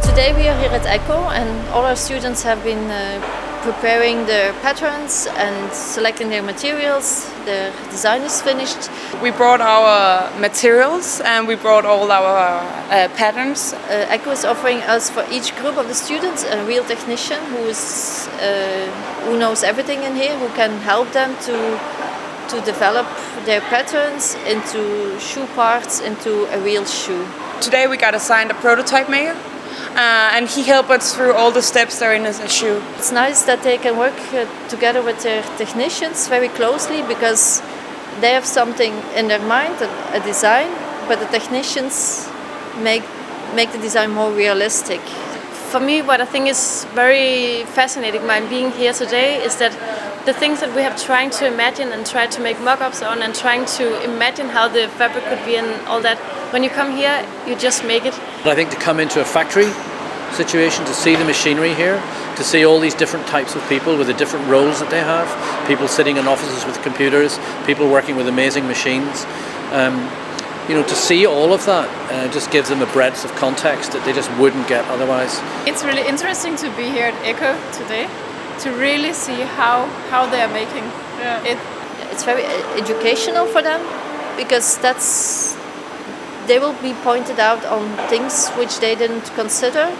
Today we are here at ECCO and all our students have been preparing their patterns and selecting their materials. Their design is finished. We brought our materials and we brought all our patterns. ECCO is offering us for each group of the students a real technician who knows everything in here, who can help them to develop their patterns into shoe parts, into a real shoe. Today we got assigned a prototype maker. And he helped us through all the steps that are in a shoe. It's nice that they can work together with their technicians very closely, because they have something in their mind, a design, but the technicians make the design more realistic. For me, what I think is very fascinating by being here today is that the things that we have trying to imagine and try to make mock-ups on and trying to imagine how the fabric could be and all that, when you come here, you just make it. I think to come into a factory situation, to see the machinery here, to see all these different types of people with the different roles that they have, people sitting in offices with computers, people working with amazing machines, to see all of that just gives them a breadth of context that they just wouldn't get otherwise. It's really interesting to be here at ECCO today, to really see how they are making it. It's very educational for them, because they will be pointed out on things which they didn't consider,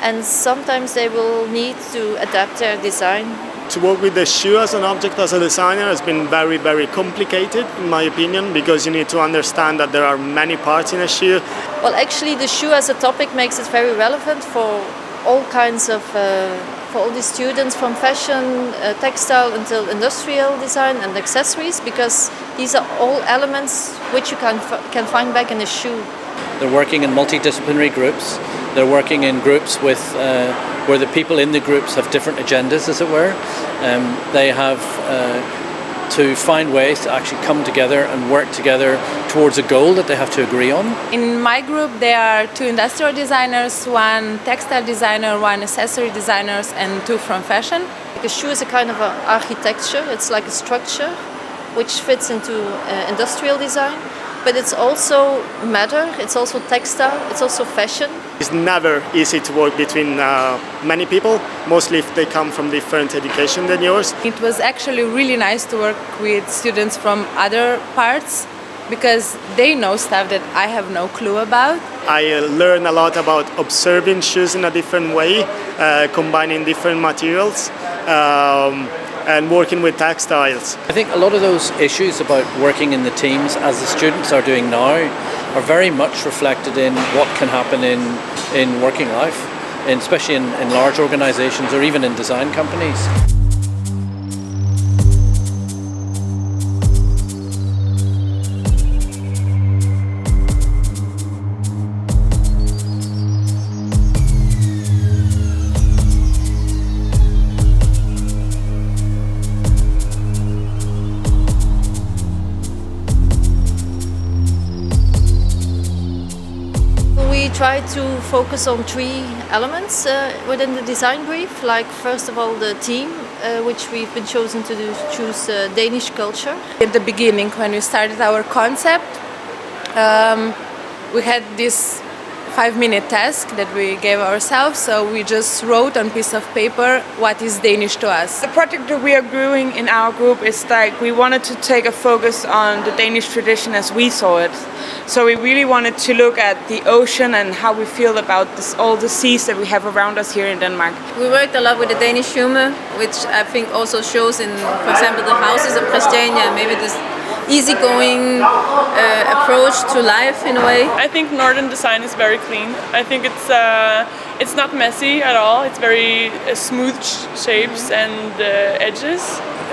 and sometimes they will need to adapt their design. To work with the shoe as an object as a designer has been very, very complicated, in my opinion, because you need to understand that there are many parts in a shoe. Well, actually the shoe as a topic makes it very relevant for all kinds of for all the students, from fashion, textile until industrial design and accessories, because these are all elements which you can find back in a shoe. They're working in multidisciplinary groups. They're working in groups with where the people in the groups have different agendas, as it were. They have to find ways to actually come together and work together towards a goal that they have to agree on. In my group there are 2 industrial designers, 1 textile designer, 1 accessory designers and 2 from fashion. A shoe is a kind of an architecture. It's like a structure which fits into industrial design, but it's also matter, it's also textile, it's also fashion. It's never easy to work between many people, mostly if they come from different education than yours. It was actually really nice to work with students from other parts, because they know stuff that I have no clue about. I learned a lot about observing shoes in a different way, combining different materials, and working with textiles. I think a lot of those issues about working in the teams, as the students are doing now, are very much reflected in what can happen in working life, and especially in large organizations or even in design companies. We try to focus on 3 elements within the design brief. Like, first of all, the theme, which we've been chosen to choose Danish culture. At the beginning, when we started our concept, we had this 5-minute task that we gave ourselves, so we just wrote on a piece of paper what is Danish to us. The project that we are doing in our group is like we wanted to take a focus on the Danish tradition as we saw it. So we really wanted to look at the ocean and how we feel about all the seas that we have around us here in Denmark. We worked a lot with the Danish humor, which I think also shows in, for example, the houses of Christiania, maybe this easygoing approach to life in a way. I think Northern design is very clean. I think it's not messy at all. It's very smooth shapes and edges.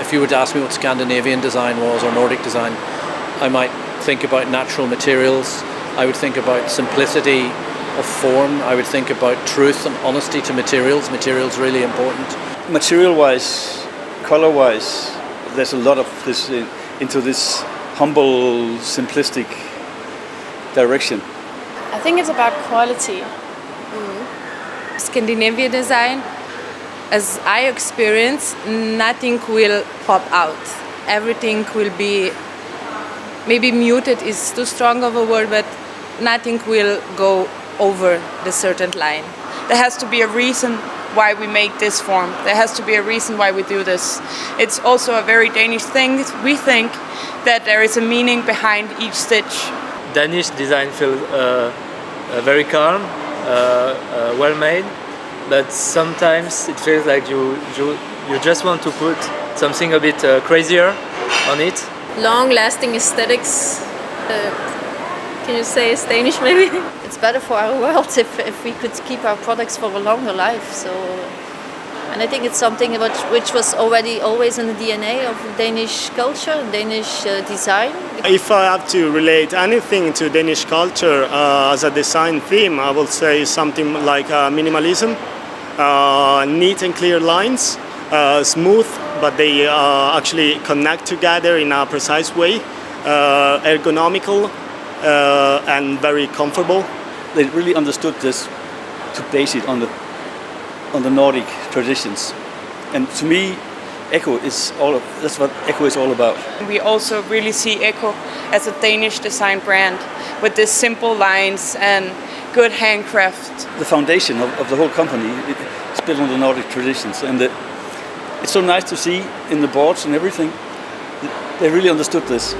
If you were to ask me what Scandinavian design was or Nordic design, I might think about natural materials. I would think about simplicity of form. I would think about truth and honesty to materials. Materials really important. Material-wise, color-wise, there's a lot of this into this humble, simplistic direction. I think it's about quality. Scandinavian design as I experience, nothing will pop out. Everything will be, maybe muted is too strong of a word, but nothing will go over the certain line. There has to be a reason why we make this form. There has to be a reason why we do this. It's also a very Danish thing. We think that there is a meaning behind each stitch. Danish design feels very calm, well made, but sometimes it feels like you just want to put something a bit crazier on it. Long-lasting aesthetics. Can you say it's Danish maybe? It's better for our world if we could keep our products for a longer life. So, and I think it's something which was already always in the DNA of Danish culture, Danish design. If I have to relate anything to Danish culture as a design theme, I will say something like minimalism, neat and clear lines, smooth, but they actually connect together in a precise way, ergonomical, and very comfortable. They really understood this to base it on the Nordic traditions, and to me, ECCO is that's what ECCO is all about. We also really see ECCO as a Danish design brand with these simple lines and good handcraft. The foundation of the whole company is built on the Nordic traditions, and it's so nice to see in the boards and everything. They really understood this.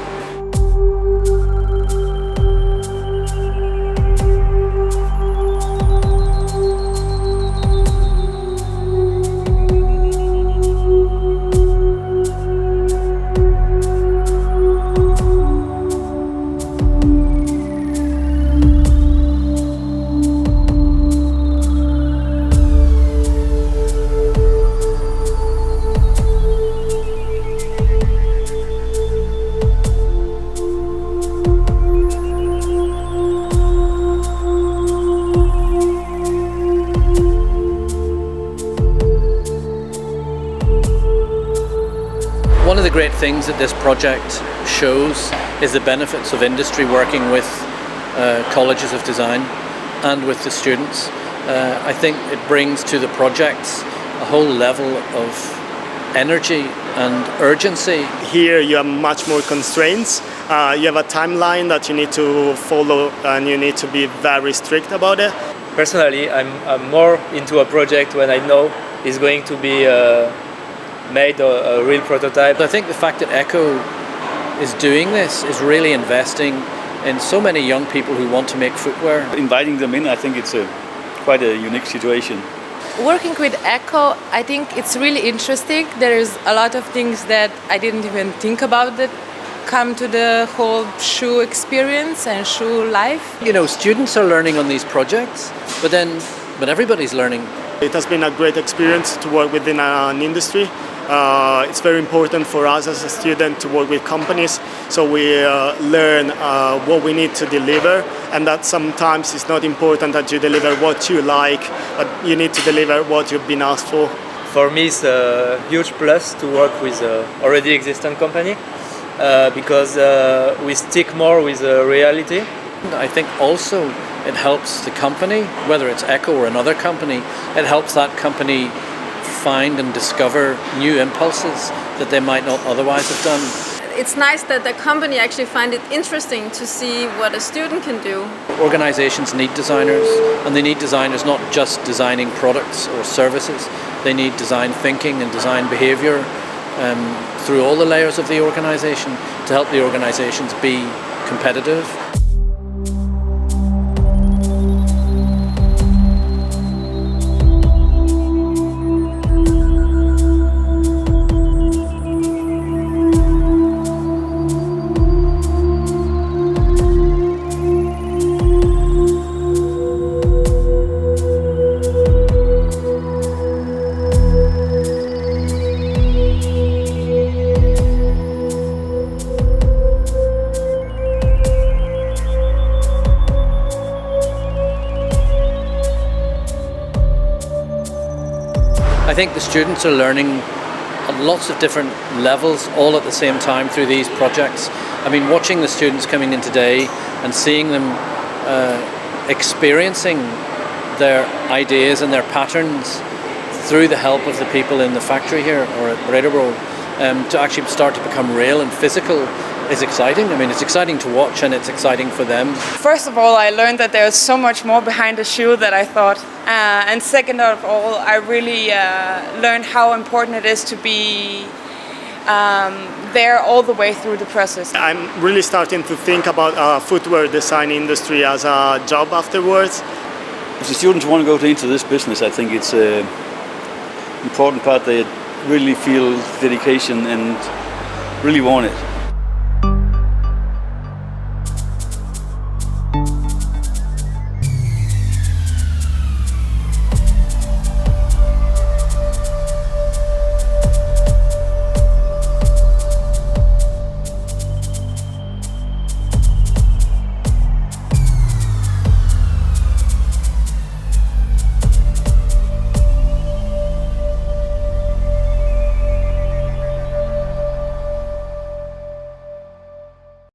One of the great things that this project shows is the benefits of industry working with colleges of design and with the students. I think it brings to the projects a whole level of energy and urgency. Here you have much more constraints. You have a timeline that you need to follow and you need to be very strict about it. Personally, I'm more into a project when I know it's going to be made a real prototype. I think the fact that ECCO is doing this is really investing in so many young people who want to make footwear. Inviting them in, I think it's quite a unique situation. Working with ECCO, I think it's really interesting. There's a lot of things that I didn't even think about that come to the whole shoe experience and shoe life. You know, students are learning on these projects, but everybody's learning. It has been a great experience to work within an industry. It's very important for us as a student to work with companies, so we learn what we need to deliver, and that sometimes it's not important that you deliver what you like, but you need to deliver what you've been asked for. For me, it's a huge plus to work with an already existing company because we stick more with reality. I think also it helps the company, whether it's ECCO or another company, it helps that company find and discover new impulses that they might not otherwise have done. It's nice that the company actually find it interesting to see what a student can do. Organizations need designers, and they need designers not just designing products or services. They need design thinking and design behavior through all the layers of the organization to help the organizations be competitive. I think the students are learning at lots of different levels all at the same time through these projects. I mean, watching the students coming in today and seeing them experiencing their ideas and their patterns through the help of the people in the factory here or at Bredebro, to actually start to become real and physical is exciting. I mean, it's exciting to watch and it's exciting for them. First of all, I learned that there's so much more behind the shoe than I thought. And second of all, I really learned how important it is to be there all the way through the process. I'm really starting to think about footwear design industry as a job afterwards. If the students want to go into this business, I think it's an important part. They really feel dedication and really want it.